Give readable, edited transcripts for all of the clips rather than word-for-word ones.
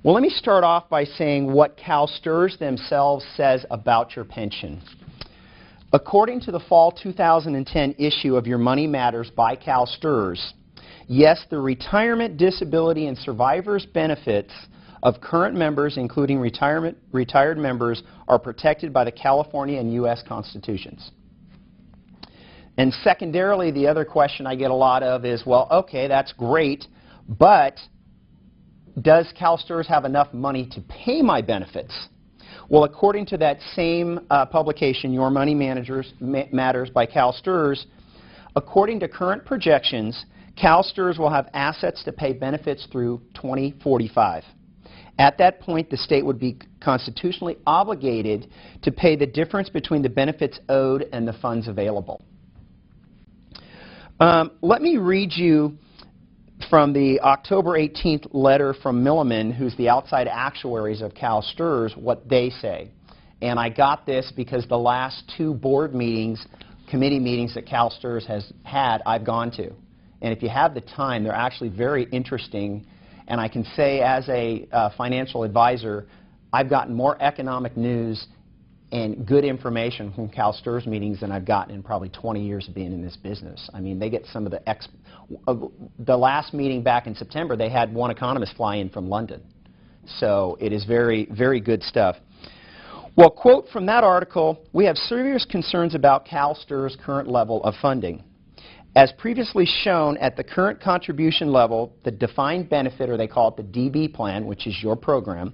Well, let me start off by saying what CalSTRS themselves says about your pension. According to the fall 2010 issue of Your Money Matters by CalSTRS, yes, the retirement, disability, and survivors benefits of current members, including retired members, are protected by the California and U.S. constitutions. And secondarily, the other question I get a lot of is, well, okay, that's great, but does CalSTRS have enough money to pay my benefits? Well, according to that same publication, Your Money Matters by CalSTRS, according to current projections, CalSTRS will have assets to pay benefits through 2045. At that point, the state would be constitutionally obligated to pay the difference between the benefits owed and the funds available. Let me read you from the October 18th letter from Milliman, who's the outside actuaries of CalSTRS, what they say. And I got this because the last two board meetings, committee meetings that CalSTRS has had, I've gone to. And if you have the time, they're actually very interesting. And I can say as a financial advisor, I've gotten more economic news and good information from CalSTRS meetings than I've gotten in probably 20 years of being in this business. I mean, they get some of the last meeting back in September, they had one economist fly in from London. So it is very, very good stuff. Well, quote from that article, we have serious concerns about CalSTRS' current level of funding. As previously shown, at the current contribution level, the defined benefit, or they call it the DB plan, which is your program,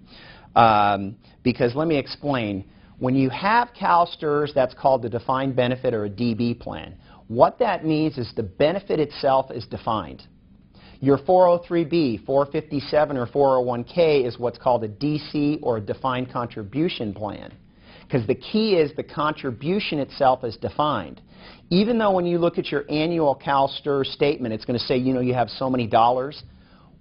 because let me explain. When you have CalSTRS, that's called the defined benefit or a DB plan. What that means is the benefit itself is defined. Your 403B, 457, or 401K is what's called a DC or a defined contribution plan. Because the key is the contribution itself is defined. Even though when you look at your annual CalSTRS statement, it's going to say, you know, you have so many dollars.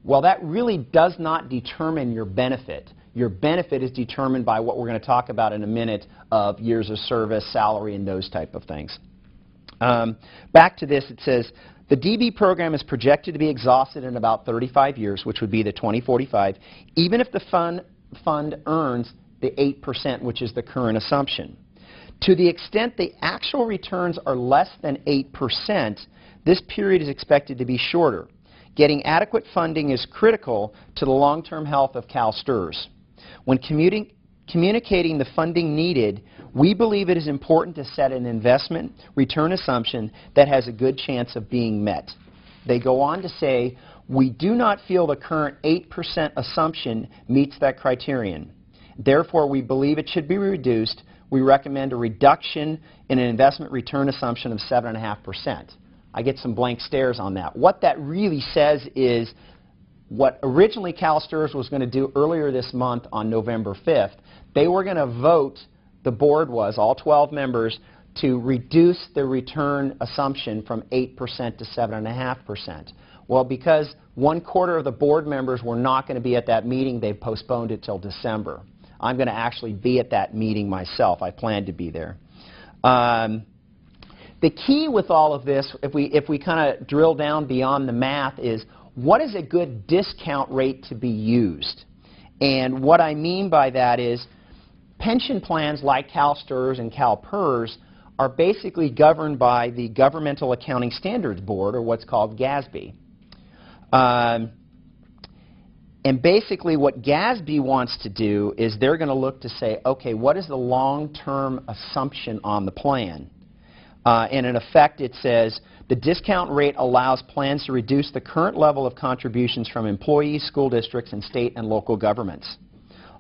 Well, that really does not determine your benefit. Your benefit is determined by what we're going to talk about in a minute of years of service, salary, and those type of things. Back to this, it says, the DB program is projected to be exhausted in about 35 years, which would be the 2045, even if the fund earns the 8%, which is the current assumption. To the extent the actual returns are less than 8%, this period is expected to be shorter. Getting adequate funding is critical to the long-term health of CalSTRS. When communicating the funding needed, we believe it is important to set an investment return assumption that has a good chance of being met. They go on to say, we do not feel the current 8% assumption meets that criterion. Therefore, we believe it should be reduced. We recommend a reduction in an investment return assumption of 7.5%. I get some blank stares on that. What that really says is what originally CalSTRS was going to do earlier this month on November 5th, they were going to vote, the board was, all 12 members, to reduce the return assumption from 8% to 7.5%. Well, because 1/4 of the board members were not going to be at that meeting, they postponed it till December. I'm going to actually be at that meeting myself. I plan to be there. The key with all of this, if we kind of drill down beyond the math, is what is a good discount rate to be used? And what I mean by that is pension plans like CalSTRS and CalPERS are basically governed by the Governmental Accounting Standards Board, or what's called GASB. And basically what GASB wants to do is they're going to look to say, okay, what is the long-term assumption on the plan? And in effect, it says the discount rate allows plans to reduce the current level of contributions from employees, school districts, and state and local governments.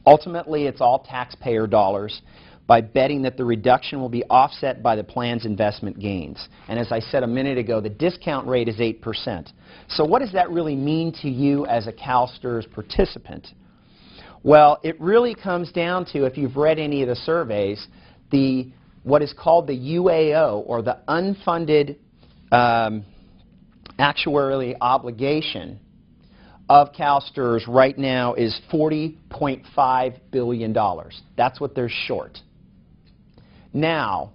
Ultimately, it's all taxpayer dollars by betting that the reduction will be offset by the plan's investment gains. And as I said a minute ago, the discount rate is 8%. So what does that really mean to you as a CalSTRS participant? Well, it really comes down to, if you've read any of the surveys, what is called the UAO, or the unfunded actuarially obligation of CalSTRS right now is $40.5 billion. That's what they're short. Now,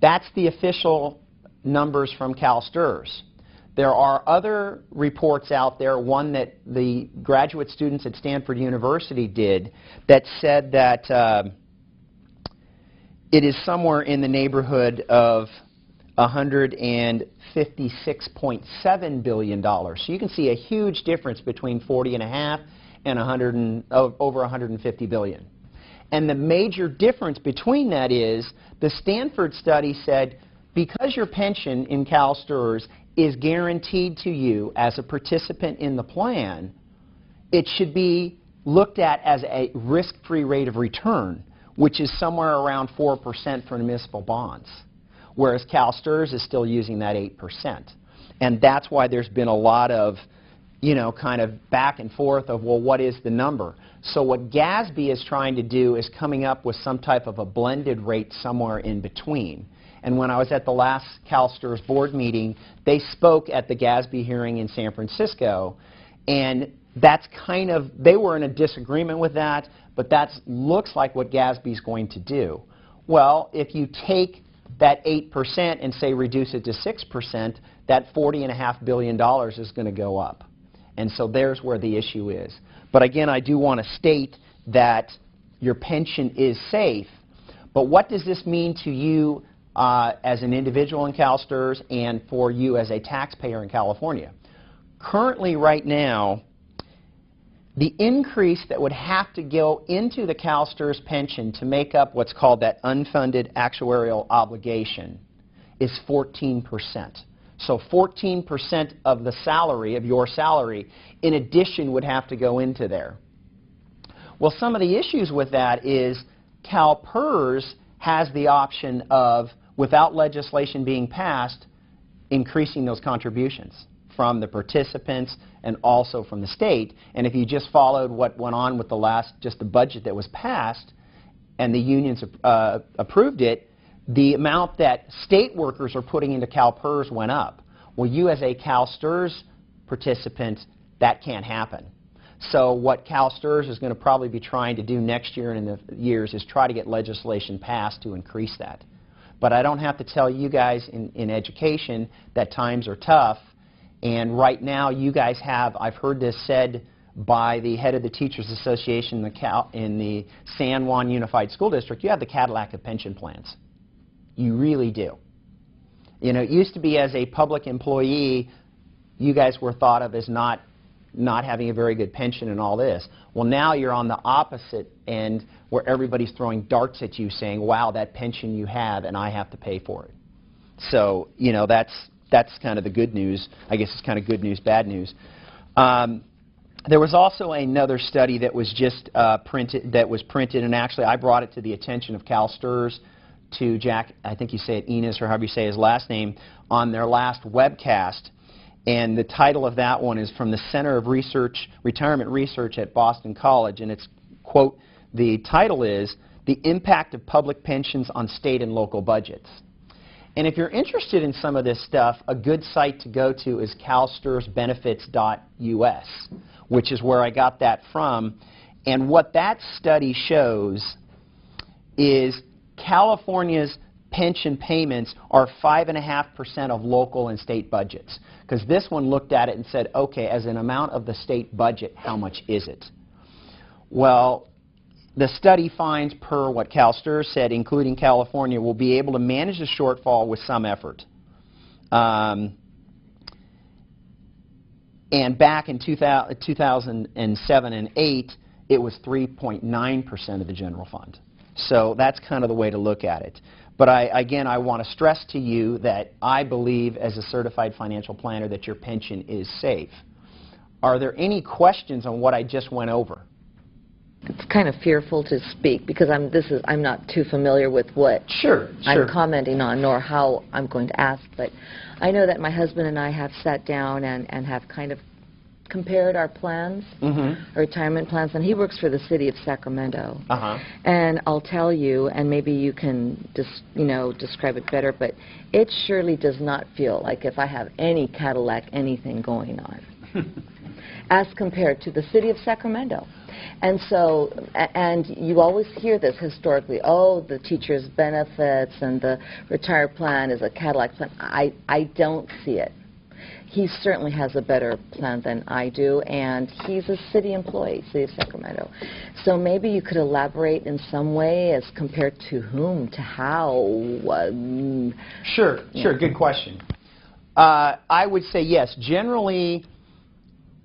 that's the official numbers from CalSTRS. There are other reports out there, one that the graduate students at Stanford University did, that said that it is somewhere in the neighborhood of $156.7 billion. So you can see a huge difference between 40.5 and over 150 billion. And the major difference between that is the Stanford study said because your pension in CalSTRS is guaranteed to you as a participant in the plan, it should be looked at as a risk-free rate of return, which is somewhere around 4% for municipal bonds, whereas CalSTRS is still using that 8%. And that's why there's been a lot of, you know, kind of back and forth of, well, what is the number? So what GASB is trying to do is coming up with some type of a blended rate somewhere in between. And when I was at the last CalSTRS board meeting, they spoke at the GASB hearing in San Francisco, and that's kind of, they were in a disagreement with that, but that looks like what GASB is going to do. Well, if you take that 8% and say reduce it to 6%, that $40.5 billion is going to go up. And so there's where the issue is. But again, I do want to state that your pension is safe, but what does this mean to you as an individual in CalSTRS and for you as a taxpayer in California? Currently, right now, the increase that would have to go into the CalSTRS pension to make up what's called that unfunded actuarial obligation is 14%. So 14% of the salary, of your salary, in addition would have to go into there. Well, some of the issues with that is CalPERS has the option of, without legislation being passed, increasing those contributions from the participants and also from the state. And if you just followed what went on with the last, just the budget that was passed, and the unions approved it, the amount that state workers are putting into CalPERS went up. Well, you as a CalSTRS participant, that can't happen. So what CalSTRS is going to probably be trying to do next year and in the years is try to get legislation passed to increase that. But I don't have to tell you guys in education that times are tough. And right now, you guys have, I've heard this said by the head of the Teachers Association in the San Juan Unified School District, you have the Cadillac of pension plans. You really do. You know, it used to be as a public employee, you guys were thought of as not having a very good pension and all this. Well, now you're on the opposite end where everybody's throwing darts at you saying, wow, that pension you have and I have to pay for it. So, you know, that's kind of the good news. I guess it's kind of good news, bad news. There was also another study that was just printed, and actually I brought it to the attention of CalSTRS, to Jack, I think you say it, Enos, or however you say his last name, on their last webcast. And the title of that one is from the Center of Retirement Research at Boston College, and it's, quote, the title is, The Impact of Public Pensions on State and Local Budgets. And if you're interested in some of this stuff, a good site to go to is calstirsbenefits.us, which is where I got that from. And what that study shows is California's pension payments are 5.5% of local and state budgets. Because this one looked at it and said, okay, as an amount of the state budget, how much is it? Well, the study finds, per what CalSTRS said, including California, will be able to manage the shortfall with some effort. And back in 2007 and 2008, it was 3.9% of the general fund. So that's kind of the way to look at it. But again, I want to stress to you that I believe, as a certified financial planner, that your pension is safe. Are there any questions on what I just went over? It's kind of fearful to speak because I'm not too familiar with what I'm commenting on, nor how I'm going to ask. But I know that my husband and I have sat down and have kind of compared our plans, our retirement plans, and he works for the city of Sacramento. And I'll tell you, and maybe you can just, describe it better, but it surely does not feel like if I have any Cadillac anything going on as compared to the city of Sacramento. And so, and you always hear this historically, oh, the teacher's benefits and the retired plan is a Cadillac plan. I don't see it. he certainly has a better plan than I do, and he's a city employee, City of Sacramento. So maybe you could elaborate in some way as compared to whom, to how. Sure, good question. I would say yes. Generally,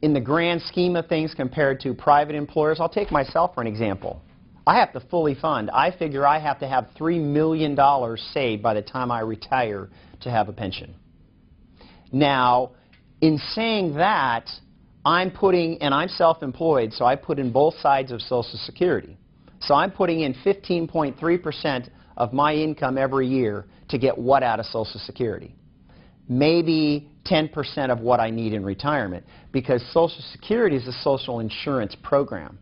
in the grand scheme of things compared to private employers, I'll take myself for an example. I have to fully fund. I figure I have to have $3 million saved by the time I retire to have a pension. Now, in saying that, I'm self-employed, so I put in both sides of Social Security. So I'm putting in 15.3% of my income every year to get what out of Social Security? Maybe 10% of what I need in retirement, because Social Security is a social insurance program.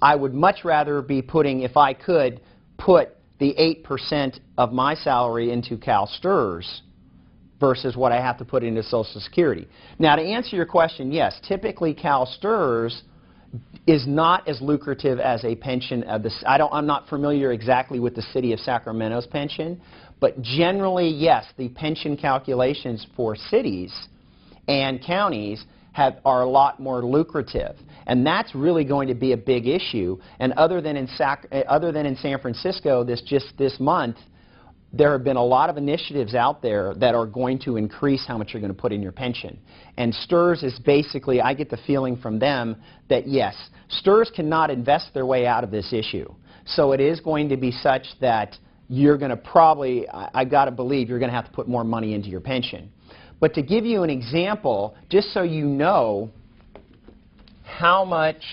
I would much rather be putting, if I could, put the 8% of my salary into CalSTRS versus what I have to put into Social Security. Now, to answer your question, yes, typically CalSTRS is not as lucrative as a pension. I'm not familiar exactly with the City of Sacramento's pension, but generally, yes, the pension calculations for cities and counties are a lot more lucrative. And that's really going to be a big issue. And other than in San Francisco this month, there have been a lot of initiatives out there that are going to increase how much you're going to put in your pension. And STRS is basically, I get the feeling from them that yes, STRS cannot invest their way out of this issue. So it is going to be such that you're going to probably, I've got to believe, you're going to have to put more money into your pension. But to give you an example, just so you know how much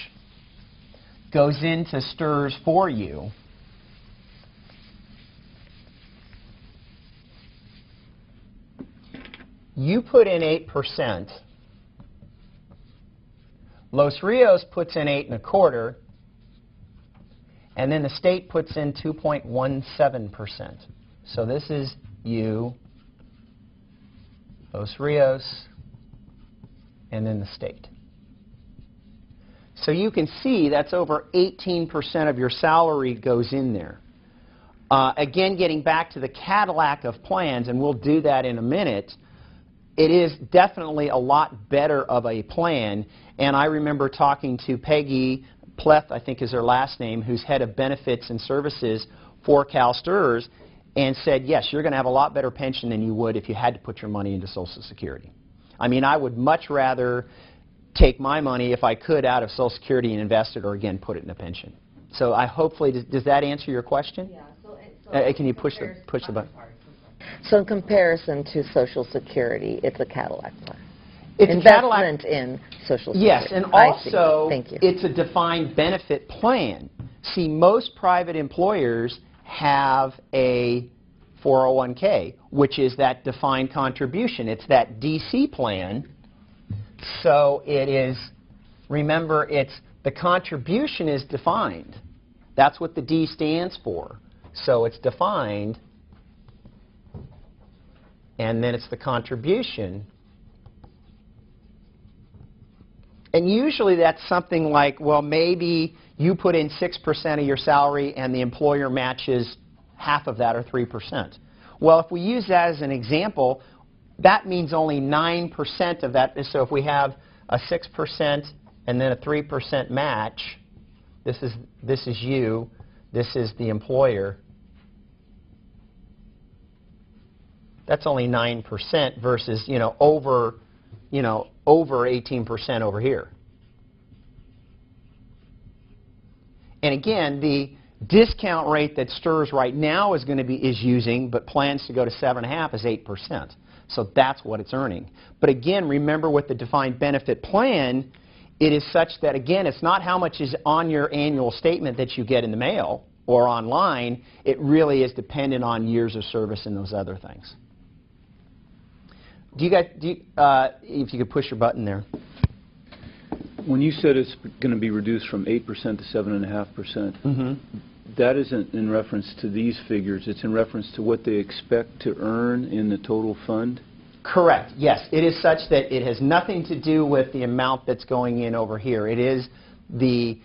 goes into STRS for you, you put in 8%, Los Rios puts in 8.25%, and then the state puts in 2.17%. So this is you, Los Rios, and then the state. So you can see that's over 18% of your salary goes in there. Again, getting back to the Cadillac of plans, and we'll do that in a minute, it is definitely a lot better of a plan. And I remember talking to Peggy Pleth, I think is her last name, who's head of benefits and services for CalSTRS, and said, yes, you're going to have a lot better pension than you would if you had to put your money into Social Security. I mean, I would much rather take my money, if I could, out of Social Security and invest it, or again, put it in a pension. So I hopefully, does that answer your question? Yeah. Can you push the button? So in comparison to Social Security, it's a Cadillac plan. It's investment in Social Security. Yes, and also it's a defined benefit plan. See, most private employers have a 401k, which is that defined contribution. It's that DC plan. So it is, remember, the contribution is defined. That's what the D stands for. So it's defined, and then it's the contribution. And usually that's something like, well, maybe you put in 6% of your salary and the employer matches half of that, or 3%. Well, if we use that as an example, that means only 9% of that. So if we have a 6% and then a 3% match, this is you, this is the employer. That's only 9% versus, over 18% over here. And again, the discount rate that STRS right now is using, but plans to go to 7.5%, is 8%. So that's what it's earning. But again, remember, with the defined benefit plan, it is such that, again, it's not how much is on your annual statement that you get in the mail or online. It really is dependent on years of service and those other things. If you could push your button there. When you said it's going to be reduced from 8% to 7.5%, that isn't in reference to these figures. It's in reference to what they expect to earn in the total fund? Correct. Yes. It is such that it has nothing to do with the amount that's going in over here. It is the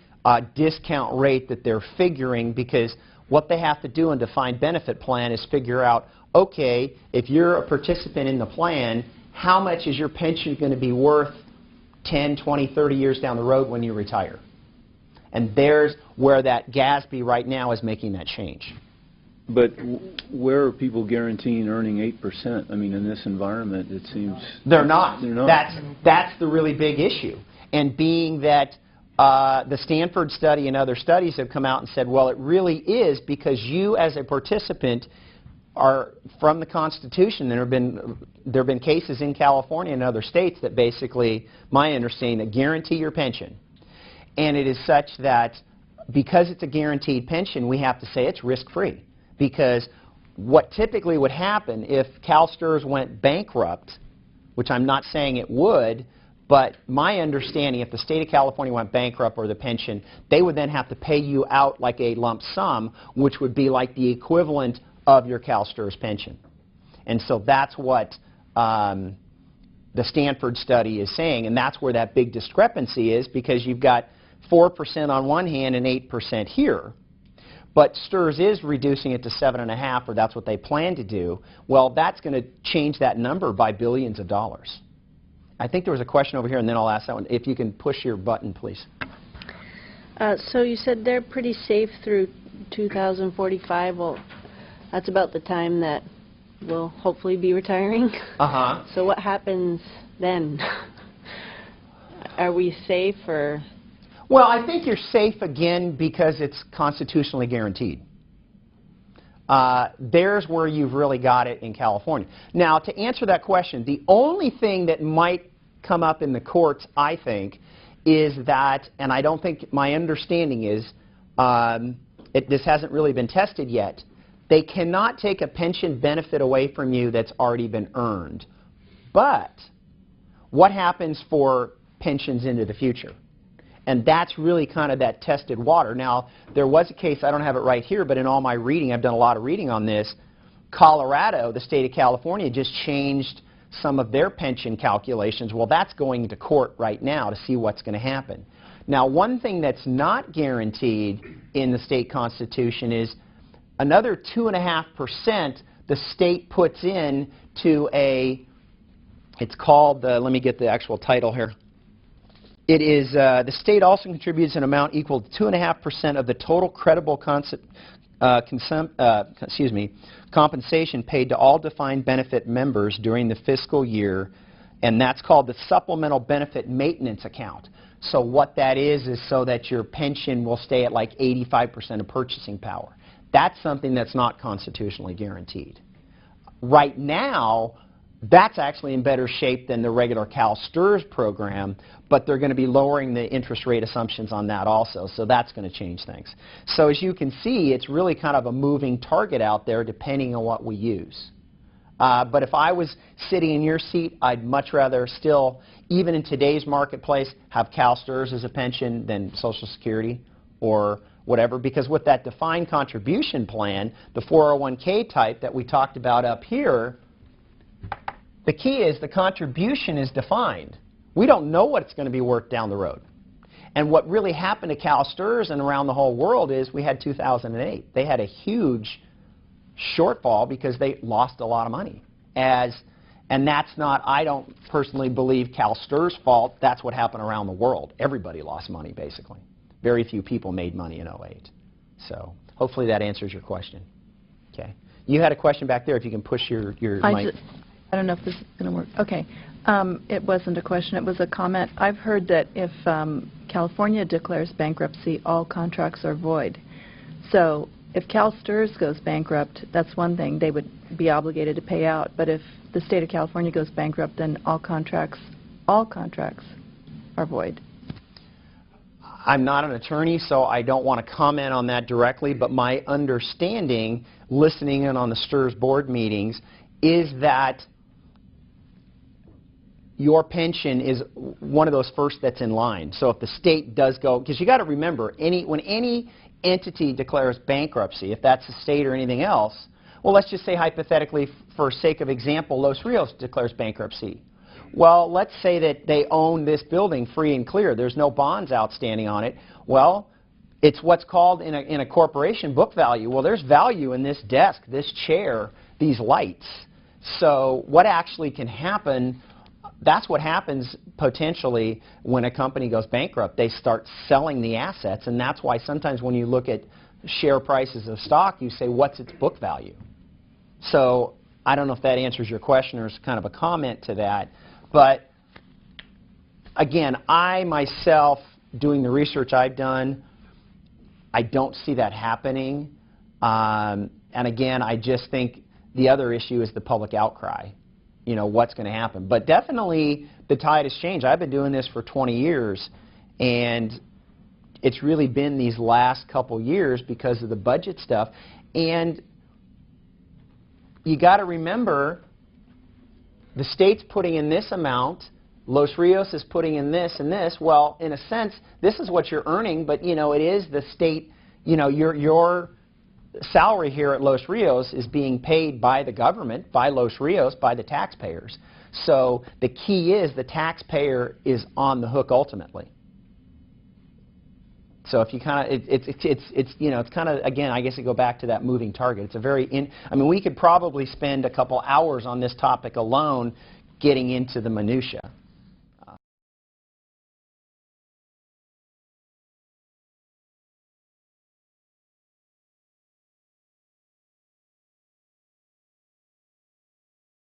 discount rate that they're figuring, because what they have to do in defined benefit plan is figure out, okay, if you're a participant in the plan, how much is your pension going to be worth 10, 20, 30 years down the road when you retire? And there's where that GASB right now is making that change. But where are people guaranteeing earning 8%? I mean, in this environment, it seems... They're not. They're not. That's the really big issue. And being that the Stanford study and other studies have come out and said, well, it really is because you as a participant are from the Constitution. There have been cases in California and other states that basically, my understanding, that guarantee your pension. And it is such that because it's a guaranteed pension, we have to say it's risk-free. Because what typically would happen if CalSTRS went bankrupt, which I'm not saying it would, but my understanding, if the state of California went bankrupt or the pension, they would then have to pay you out like a lump sum, which would be like the equivalent of your CalSTRS pension. And so that's what the Stanford study is saying, and that's where that big discrepancy is, because you've got 4% on one hand and 8% here. But STRS is reducing it to 7.5%, or that's what they plan to do. Well, that's going to change that number by billions of dollars. I think there was a question over here, and then I'll ask that one. If you can push your button, please. So you said they're pretty safe through 2045. Well, that's about the time that we'll hopefully be retiring. Uh-huh. So what happens then? Are we safe, or...? Well, I think you're safe again because it's constitutionally guaranteed. There's where you've really got it in California. Now, to answer that question, the only thing that might come up in the courts, I think, is that, and I don't think my understanding is, this hasn't really been tested yet, they cannot take a pension benefit away from you that's already been earned. But what happens for pensions into the future? And that's really kind of that tested water. Now, there was a case, I don't have it right here, but in all my reading, I've done a lot of reading on this. Colorado, the state of California, just changed some of their pension calculations. Well, that's going to court right now to see what's going to happen. Now, one thing that's not guaranteed in the state constitution is another 2.5% the state puts in to a, it's called, let me get the actual title here. It is, the state also contributes an amount equal to 2.5% of the total credible compensation paid to all defined benefit members during the fiscal year, and that's called the Supplemental Benefit Maintenance Account. So what that is so that your pension will stay at like 85% of purchasing power. That's something that's not constitutionally guaranteed. Right now, that's actually in better shape than the regular CalSTRS program, but they're going to be lowering the interest rate assumptions on that also, so that's going to change things. So as you can see, it's really kind of a moving target out there depending on what we use. But if I was sitting in your seat, I'd much rather still, even in today's marketplace, have CalSTRS as a pension than Social Security or whatever, because with that defined contribution plan, the 401k type that we talked about up here, the key is the contribution is defined. We don't know what it's going to be worth down the road. And what really happened to CalSTRS and around the whole world is we had 2008. They had a huge shortfall because they lost a lot of money. And that's not, I don't personally believe CalSTRS' fault. That's what happened around the world. Everybody lost money, basically. Very few people made money in 2008. So hopefully that answers your question. Okay. You had a question back there. If you can push your mic. I don't know if this is going to work. Okay. It wasn't a question. It was a comment. I've heard that if California declares bankruptcy, all contracts are void. So if CalSTRS goes bankrupt, that's one thing. They would be obligated to pay out. But if the state of California goes bankrupt, then all contracts are void. I'm not an attorney, so I don't want to comment on that directly, but my understanding, listening in on the STRS board meetings, is that your pension is one of those first that's in line. So if the state does go, because you got to remember, when any entity declares bankruptcy, if that's the state or anything else, well, let's just say hypothetically, for sake of example, Los Rios declares bankruptcy. Well, let's say that they own this building free and clear. There's no bonds outstanding on it. Well, it's what's called in a corporation book value. Well, there's value in this desk, this chair, these lights. So what actually can happen that's what happens potentially when a company goes bankrupt. They start selling the assets, and that's why sometimes when you look at share prices of stock, you say, what's its book value? So I don't know if that answers your question or is kind of a comment to that. But again, I myself, doing the research I've done, I don't see that happening. And again, I just think the other issue is the public outcry. You know, what's going to happen. But definitely the tide has changed. I've been doing this for 20 years, and it's really been these last couple years because of the budget stuff. And you got to remember, the state's putting in this amount, Los Rios is putting in this and this. Well, in a sense, this is what you're earning, but you know, it is the state, you know, your salary here at Los Rios is being paid by the government, by Los Rios, by the taxpayers. So the key is the taxpayer is on the hook ultimately. So if you kind of, it's you know, it's kind of, again, I guess you go back to that moving target. It's a very, I mean, we could probably spend a couple hours on this topic alone getting into the minutia.